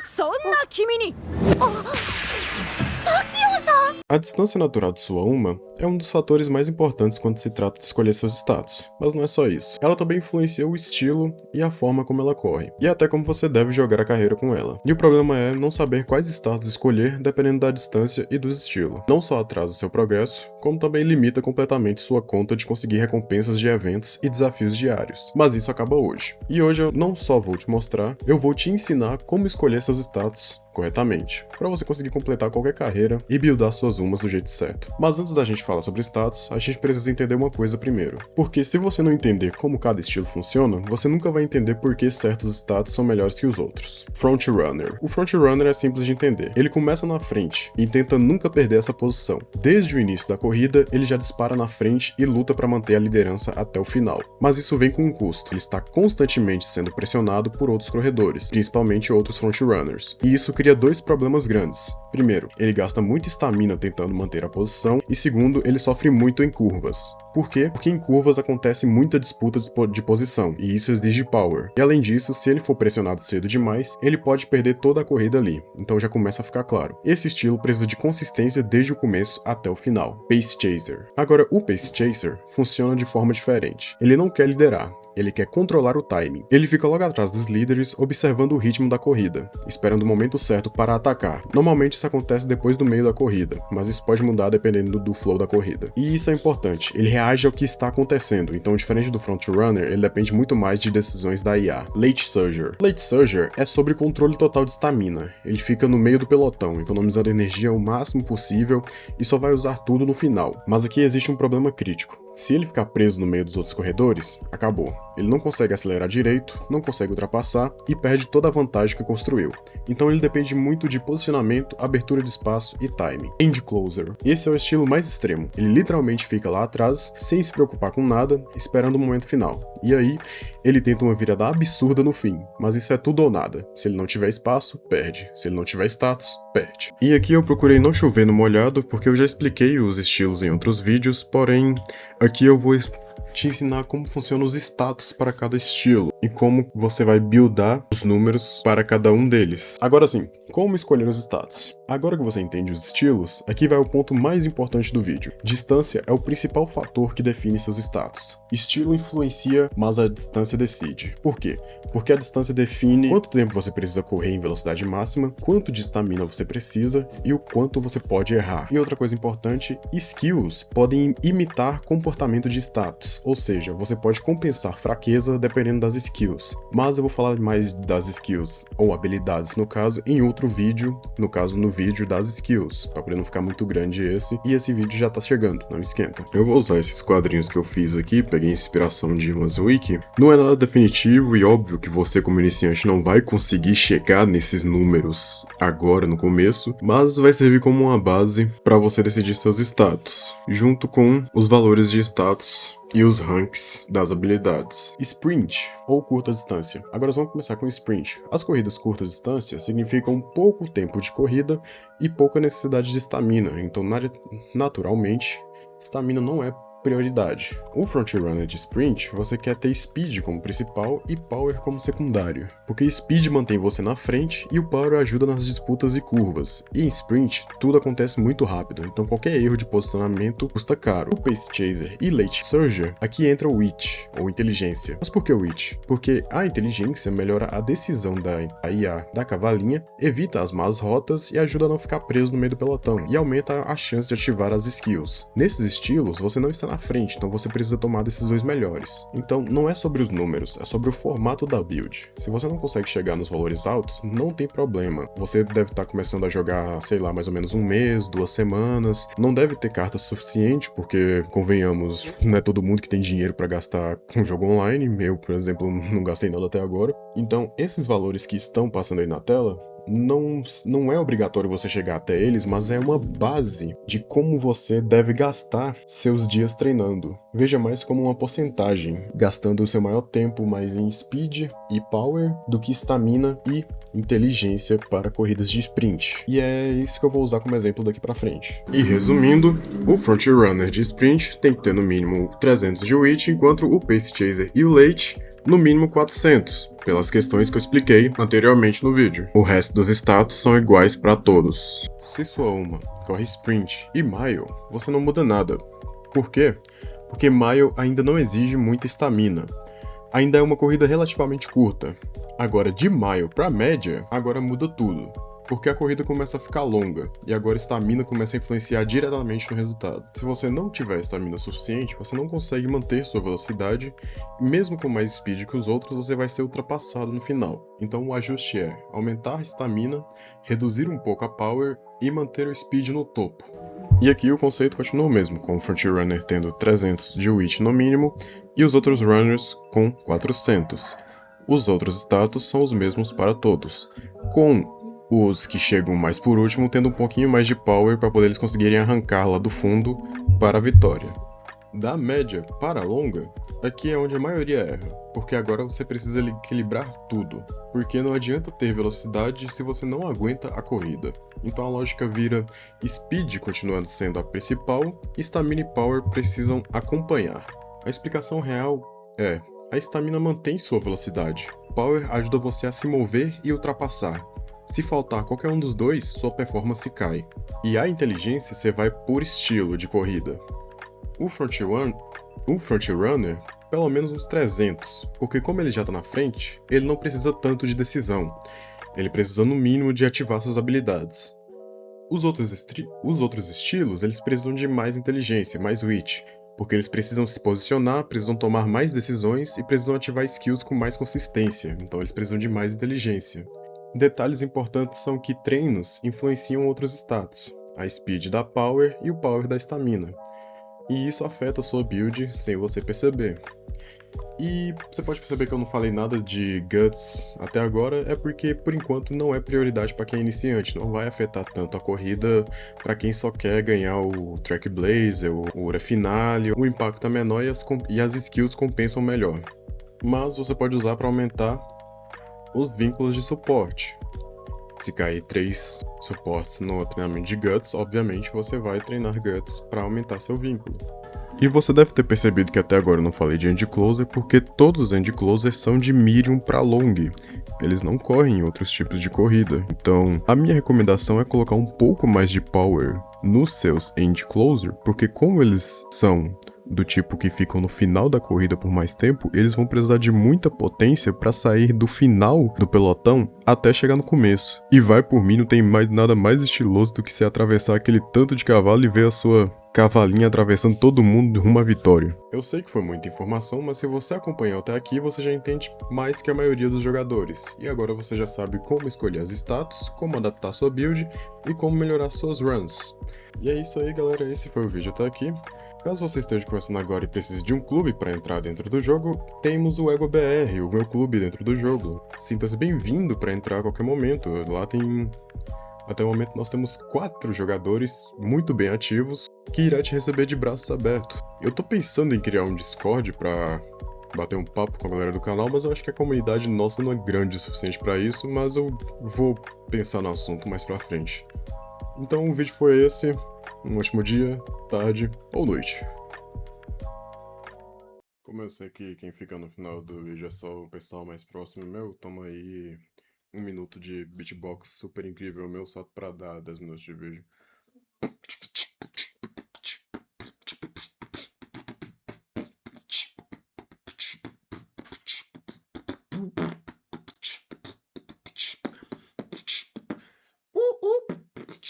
そんな君に。A distância natural de sua Uma é um dos fatores mais importantes quando se trata de escolher seus status, mas não é só isso. Ela também influencia o estilo e a forma como ela corre, e até como você deve jogar a carreira com ela. E o problema é não saber quais status escolher dependendo da distância e do estilo. Não só atrasa seu progresso, como também limita completamente sua conta de conseguir recompensas de eventos e desafios diários. Mas isso acaba hoje. E hoje eu não só vou te mostrar, eu vou te ensinar como escolher seus status corretamente, para você conseguir completar qualquer carreira e buildar suas umas do jeito certo. Mas antes da gente falar sobre status, a gente precisa entender uma coisa primeiro. Porque se você não entender como cada estilo funciona, você nunca vai entender por que certos status são melhores que os outros. Frontrunner. O Frontrunner é simples de entender. Ele começa na frente e tenta nunca perder essa posição. Desde o início da corrida, ele já dispara na frente e luta para manter a liderança até o final. Mas isso vem com um custo. Ele está constantemente sendo pressionado por outros corredores, principalmente outros Frontrunners. E isso cria dois problemas grandes. Primeiro, ele gasta muita estamina tentando manter a posição, e segundo, ele sofre muito em curvas. Por quê? Porque em curvas acontece muita disputa de posição, e isso exige power. E além disso, se ele for pressionado cedo demais, ele pode perder toda a corrida ali. Então já começa a ficar claro. Esse estilo precisa de consistência desde o começo até o final. Pace Chaser. Agora, o Pace Chaser funciona de forma diferente. Ele não quer liderar. Ele quer controlar o timing. Ele fica logo atrás dos líderes, observando o ritmo da corrida, esperando o momento certo para atacar. Normalmente isso acontece depois do meio da corrida, mas isso pode mudar dependendo do flow da corrida. E isso é importante, ele reage ao que está acontecendo, então diferente do Frontrunner, ele depende muito mais de decisões da IA. Late Surger. Late Surger é sobre controle total de estamina. Ele fica no meio do pelotão, economizando energia o máximo possível e só vai usar tudo no final. Mas aqui existe um problema crítico. Se ele ficar preso no meio dos outros corredores, acabou. Ele não consegue acelerar direito, não consegue ultrapassar e perde toda a vantagem que construiu. Então ele depende muito de posicionamento, abertura de espaço e timing. End Closer. Esse é o estilo mais extremo. Ele literalmente fica lá atrás, sem se preocupar com nada, esperando o momento final. E aí, ele tenta uma virada absurda no fim, mas isso é tudo ou nada. Se ele não tiver espaço, perde. Se ele não tiver status, perde. E aqui eu procurei não chover no molhado, porque eu já expliquei os estilos em outros vídeos, porém, aqui eu vou te ensinar como funcionam os status para cada estilo e como você vai buildar os números para cada um deles. Agora sim, como escolher os status? Agora que você entende os estilos, aqui vai o ponto mais importante do vídeo. Distância é o principal fator que define seus status. Estilo influencia, mas a distância decide. Por quê? Porque a distância define quanto tempo você precisa correr em velocidade máxima, quanto de estamina você precisa e o quanto você pode errar. E outra coisa importante, skills podem imitar comportamento de status, ou seja, você pode compensar fraqueza dependendo das skills. Mas eu vou falar mais das skills, ou habilidades no caso, em outro vídeo, no vídeo das skills, para poder não ficar muito grande e esse vídeo já tá chegando, não esquenta. Eu vou usar esses quadrinhos que eu fiz aqui, peguei inspiração de umas wiki. Não é nada definitivo e óbvio que você como iniciante não vai conseguir chegar nesses números agora no começo, mas vai servir como uma base para você decidir seus status, junto com os valores de status e os ranks das habilidades. Sprint, ou curta distância. Agora vamos começar com Sprint. As corridas curta distância significam pouco tempo de corrida e pouca necessidade de estamina, então naturalmente, estamina não é prioridade. O Frontrunner de Sprint, você quer ter Speed como principal e Power como secundário, porque Speed mantém você na frente e o Power ajuda nas disputas e curvas. E em Sprint, tudo acontece muito rápido, então qualquer erro de posicionamento custa caro. O Pace Chaser e Late Surger, aqui entra o Wit, ou Inteligência. Mas por que o Wit? Porque a inteligência melhora a decisão da IA da cavalinha, evita as más rotas e ajuda a não ficar preso no meio do pelotão, e aumenta a chance de ativar as skills. Nesses estilos, você não está na frente, então você precisa tomar decisões melhores. Então, não é sobre os números, é sobre o formato da build. Se você não consegue chegar nos valores altos, não tem problema. Você deve estar começando a jogar, sei lá, mais ou menos um mês, 2 semanas. Não deve ter carta suficiente, porque, convenhamos, não é todo mundo que tem dinheiro para gastar com jogo online. Eu, por exemplo, não gastei nada até agora. Então, esses valores que estão passando aí na tela, não é obrigatório você chegar até eles, mas é uma base de como você deve gastar seus dias treinando. Veja mais como uma porcentagem, gastando o seu maior tempo mais em speed e power do que estamina e inteligência para corridas de sprint. E é isso que eu vou usar como exemplo daqui pra frente. E resumindo, o frontrunner de sprint tem que ter no mínimo 300 de wit, enquanto o pace chaser e o late no mínimo 400, pelas questões que eu expliquei anteriormente no vídeo. O resto dos status são iguais para todos. Se sua uma corre sprint e mile, você não muda nada. Por quê? Porque mile ainda não exige muita estamina. Ainda é uma corrida relativamente curta. Agora, de mile para média, agora muda tudo. Porque a corrida começa a ficar longa, e agora a estamina começa a influenciar diretamente no resultado. Se você não tiver estamina suficiente, você não consegue manter sua velocidade, e mesmo com mais speed que os outros, você vai ser ultrapassado no final. Então o ajuste é aumentar a estamina, reduzir um pouco a power e manter o speed no topo. E aqui o conceito continua o mesmo, com o frontrunner tendo 300 de wit no mínimo, e os outros runners com 400. Os outros status são os mesmos para todos, com os que chegam mais por último tendo um pouquinho mais de power para poder eles conseguirem arrancar lá do fundo para a vitória. Da média para a longa, aqui é onde a maioria erra, porque agora você precisa equilibrar tudo, porque não adianta ter velocidade se você não aguenta a corrida. Então a lógica vira speed continuando sendo a principal, e stamina e power precisam acompanhar. A explicação real é: a stamina mantém sua velocidade, power ajuda você a se mover e ultrapassar. Se faltar qualquer um dos dois, sua performance cai. E a inteligência você vai por estilo de corrida. O frontrunner, pelo menos uns 300, porque como ele já tá na frente, ele não precisa tanto de decisão. Ele precisa no mínimo de ativar suas habilidades. Os outros estilos, eles precisam de mais inteligência, mais wit, porque eles precisam se posicionar, precisam tomar mais decisões e precisam ativar skills com mais consistência, então eles precisam de mais inteligência. Detalhes importantes são que treinos influenciam outros status, a speed da power e o power da stamina, e isso afeta a sua build sem você perceber. E você pode perceber que eu não falei nada de Guts até agora, é porque por enquanto não é prioridade para quem é iniciante, não vai afetar tanto a corrida para quem só quer ganhar o Track Blazer, o Hora Finale, o impacto é menor e as skills compensam melhor. Mas você pode usar para aumentar os vínculos de suporte. Se cair 3 suportes no treinamento de Guts, obviamente você vai treinar Guts para aumentar seu vínculo. E você deve ter percebido que até agora eu não falei de End Closer porque todos os End Closers são de medium para long. Eles não correm em outros tipos de corrida. Então, a minha recomendação é colocar um pouco mais de power nos seus End Closer, porque como eles são do tipo que ficam no final da corrida por mais tempo, eles vão precisar de muita potência para sair do final do pelotão até chegar no começo. E vai por mim, não tem nada mais estiloso do que se atravessar aquele tanto de cavalo e ver a sua cavalinha atravessando todo mundo rumo à vitória. Eu sei que foi muita informação, mas se você acompanhou até aqui, você já entende mais que a maioria dos jogadores. E agora você já sabe como escolher as status, como adaptar sua build e como melhorar suas runs. E é isso aí, galera, esse foi o vídeo até aqui. Caso você esteja começando agora e precise de um clube para entrar dentro do jogo, temos o EgoBR, o meu clube dentro do jogo. Sinta-se bem-vindo para entrar a qualquer momento. Lá tem... Até o momento nós temos 4 jogadores muito bem ativos que irá te receber de braços abertos. Eu tô pensando em criar um Discord para bater um papo com a galera do canal, mas eu acho que a comunidade nossa não é grande o suficiente para isso, mas eu vou pensar no assunto mais pra frente. Então o vídeo foi esse. Um ótimo dia, tarde ou noite. Como eu sei que quem fica no final do vídeo é só o pessoal mais próximo meu, toma aí 1 minuto de beatbox super incrível meu só pra dar 10 minutos de vídeo.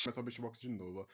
Começar o beatbox de novo, ó.